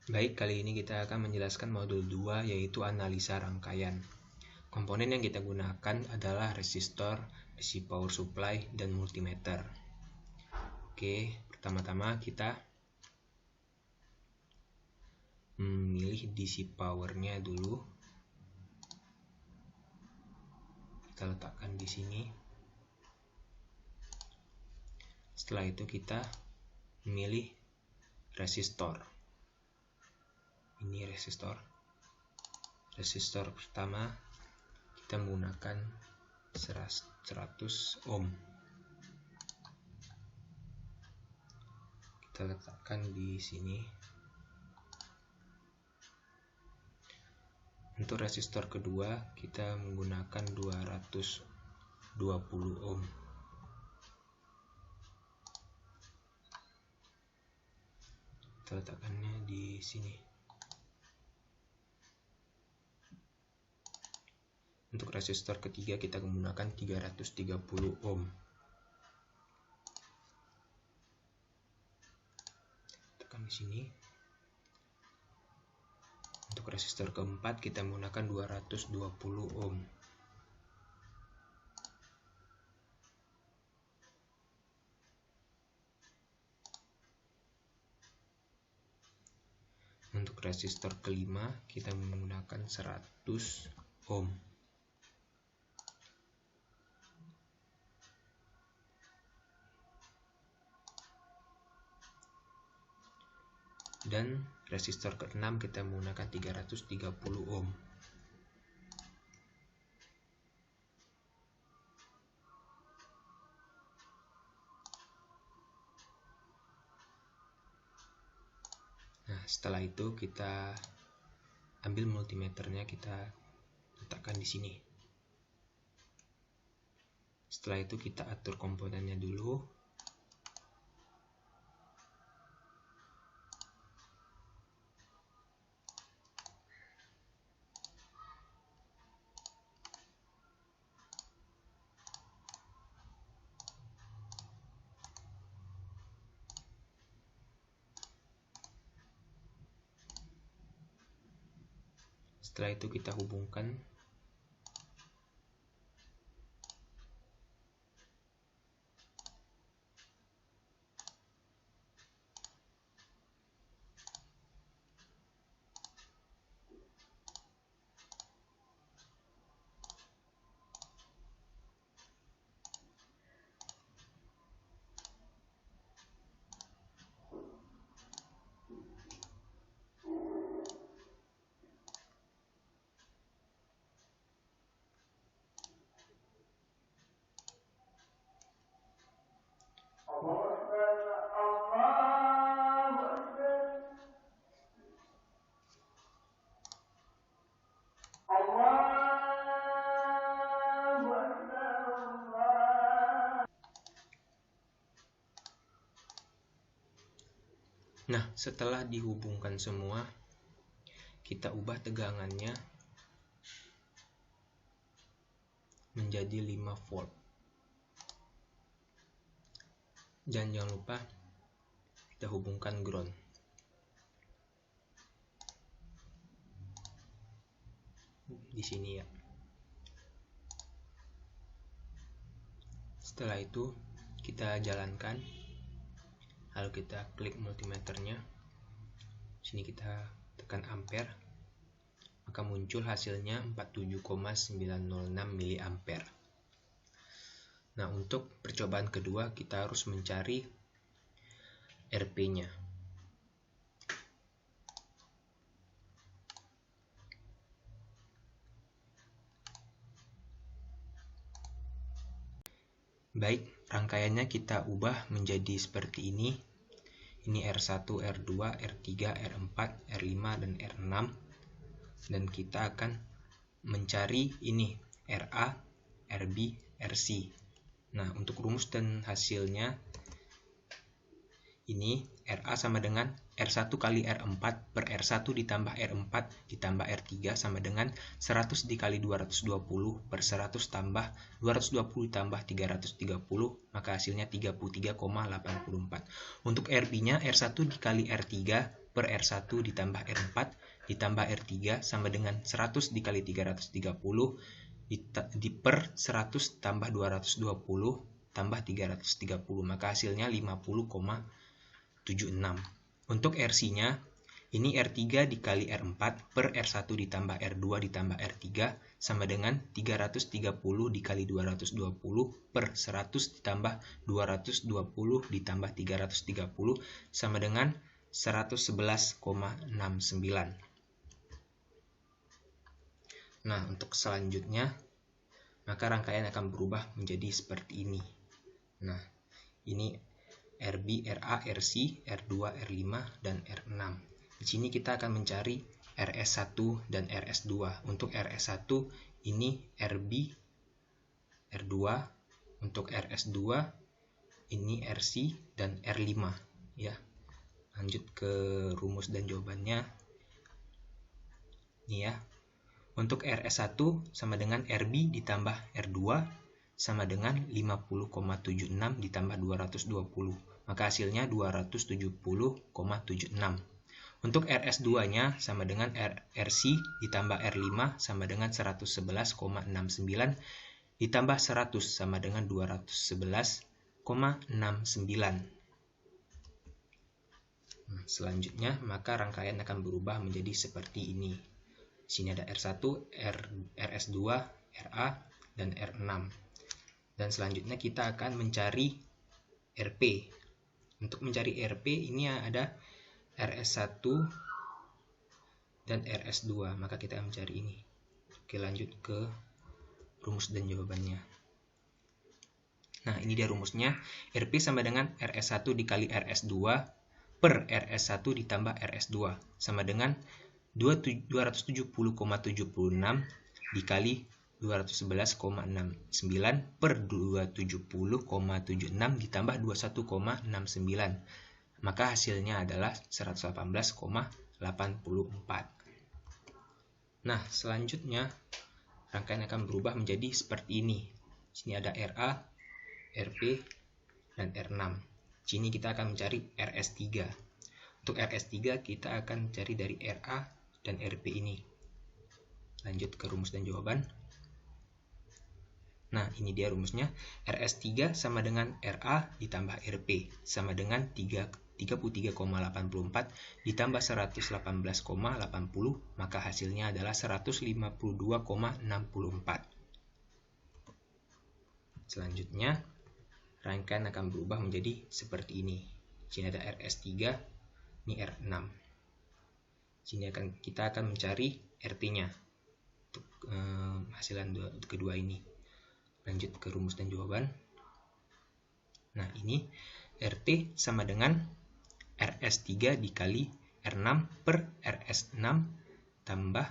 Baik, kali ini kita akan menjelaskan modul 2 yaitu analisa rangkaian. Komponen yang kita gunakan adalah resistor, DC power supply, dan multimeter. Oke, pertama-tama kita memilih DC powernya dulu. Kita letakkan di sini. Setelah itu kita memilih resistor. Ini resistor pertama kita menggunakan 100 ohm. Kita letakkan di sini. Untuk resistor kedua kita menggunakan 220 ohm. Kita letakkannya di sini. Untuk resistor ketiga kita menggunakan 330 ohm. Tekan di sini. Untuk resistor keempat kita menggunakan 220 ohm. Untuk resistor kelima kita menggunakan 100 ohm. Dan resistor ke-6 kita menggunakan 330 ohm. Nah, setelah itu kita ambil multimeternya, kita letakkan di sini. Setelah itu kita atur komponennya dulu. Setelah itu kita hubungkan. Nah, setelah dihubungkan semua, kita ubah tegangannya menjadi 5 volt. Dan jangan lupa kita hubungkan ground. Di sini ya. Setelah itu kita jalankan. Lalu kita klik multimeternya. Sini kita tekan ampere. Maka muncul hasilnya 47,906 mA. Nah, untuk percobaan kedua kita harus mencari RP-nya. Baik, rangkaiannya kita ubah menjadi seperti ini. Ini R1, R2, R3, R4, R5, dan R6. Dan kita akan mencari ini RA, RB, RC. Nah, untuk rumus dan hasilnya ini RA sama dengan R1 kali R4 per R1 ditambah R4 ditambah R3 sama dengan 100 dikali 220 per 100 tambah 220 tambah 330, maka hasilnya 33,84. Untuk RB-nya R1 dikali R3 per R1 ditambah R4 ditambah R3 sama dengan 100 dikali 330 per 100 tambah 220 tambah 330, maka hasilnya 50,76. Untuk RC-nya, ini R3 dikali R4 per R1 ditambah R2 ditambah R3 sama dengan 330 dikali 220 per 100 ditambah 220 ditambah 330 sama dengan 111,69. Nah, untuk selanjutnya, maka rangkaian akan berubah menjadi seperti ini. Nah, ini RB, RA, RC, R2, R5, dan R6. Di sini kita akan mencari RS1 dan RS2. Untuk RS1 ini RB, R2. Untuk RS2 ini RC dan R5. Ya, lanjut ke rumus dan jawabannya. Ini ya. Untuk RS1 sama dengan RB ditambah R2 sama dengan 50,76 ditambah 220. Maka hasilnya 270,76. Untuk RS2-nya sama dengan RC ditambah R5 sama dengan 111,69 ditambah 100 sama dengan 211,69. Selanjutnya, maka rangkaian akan berubah menjadi seperti ini. Di sini ada R1, RS2, RA, dan R6. Dan selanjutnya kita akan mencari RP. Untuk mencari RP ini ada RS1 dan RS2. Maka kita akan mencari ini. Oke, lanjut ke rumus dan jawabannya. Nah, ini dia rumusnya. RP sama dengan RS1 dikali RS2 per RS1 ditambah RS2 sama dengan 270,76 dikali 211,69 per 270,76 ditambah 21,69. Maka hasilnya adalah 118,84. Nah, selanjutnya rangkaian akan berubah menjadi seperti ini. Di sini ada RA, RP, dan R6. Di sini kita akan mencari RS3. Untuk RS3 kita akan mencari dari RA dan RP ini. Lanjut ke rumus dan jawaban. Nah, ini dia rumusnya. RS3 sama dengan RA ditambah RP sama dengan 33,84 ditambah 118,80, maka hasilnya adalah 152,64. Selanjutnya, rangkaian akan berubah menjadi seperti ini. Di sini ada RS3, ini R6. Sini kita akan mencari RT-nya untuk hasilan kedua ini. Lanjut ke rumus dan jawaban. Nah, ini RT sama dengan RS3 dikali R6 per RS6 tambah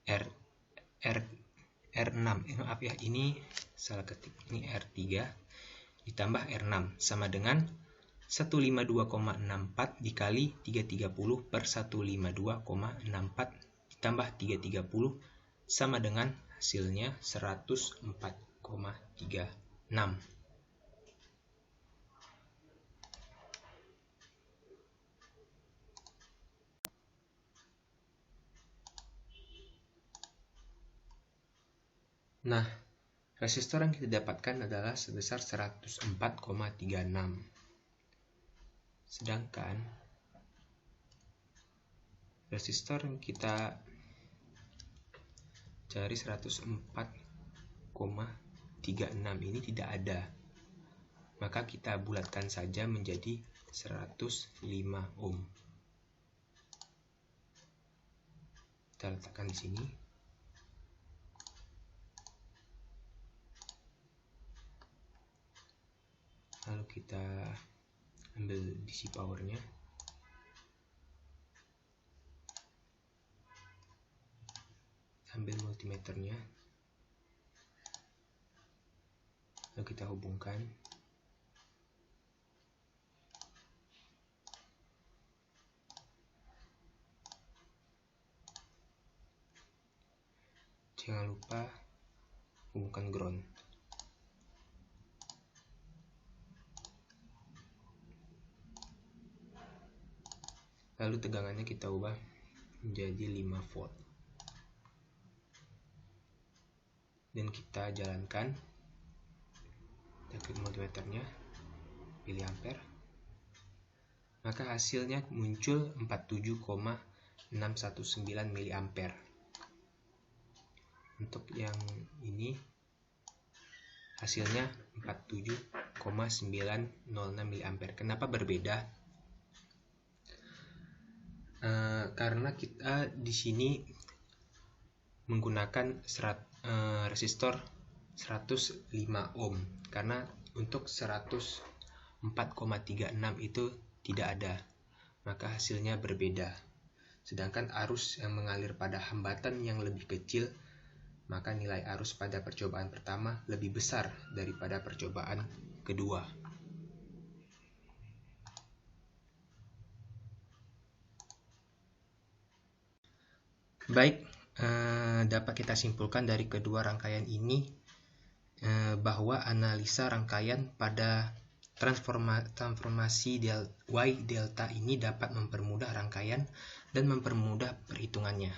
R6. Maaf ya, ini salah ketik. Ini R3 ditambah R6 sama dengan 152,64 dikali 330 per 152,64 ditambah 330 sama dengan hasilnya 104,36. Nah, resistor yang kita dapatkan adalah sebesar 104,36. Sedangkan resistor yang kita cari 104,36 ini tidak ada. Maka kita bulatkan saja menjadi 105 ohm. Kita letakkan di sini. Lalu kita ambil DC powernya. Ambil multimeternya. Lalu kita hubungkan. Jangan lupa hubungkan ground. Lalu tegangannya kita ubah menjadi 5 volt. Dan kita jalankan, kita klik multimeternya, pilih ampere, maka hasilnya muncul 47,619 mA. Untuk yang ini hasilnya 47,906 mA. Kenapa berbeda? Karena kita di sini menggunakan resistor 105 ohm, karena untuk 104,36 itu tidak ada, maka hasilnya berbeda. Sedangkan arus yang mengalir pada hambatan yang lebih kecil, maka nilai arus pada percobaan pertama lebih besar daripada percobaan kedua. Baik, dapat kita simpulkan dari kedua rangkaian ini bahwa analisa rangkaian pada transformasi Y delta ini dapat mempermudah rangkaian dan mempermudah perhitungannya.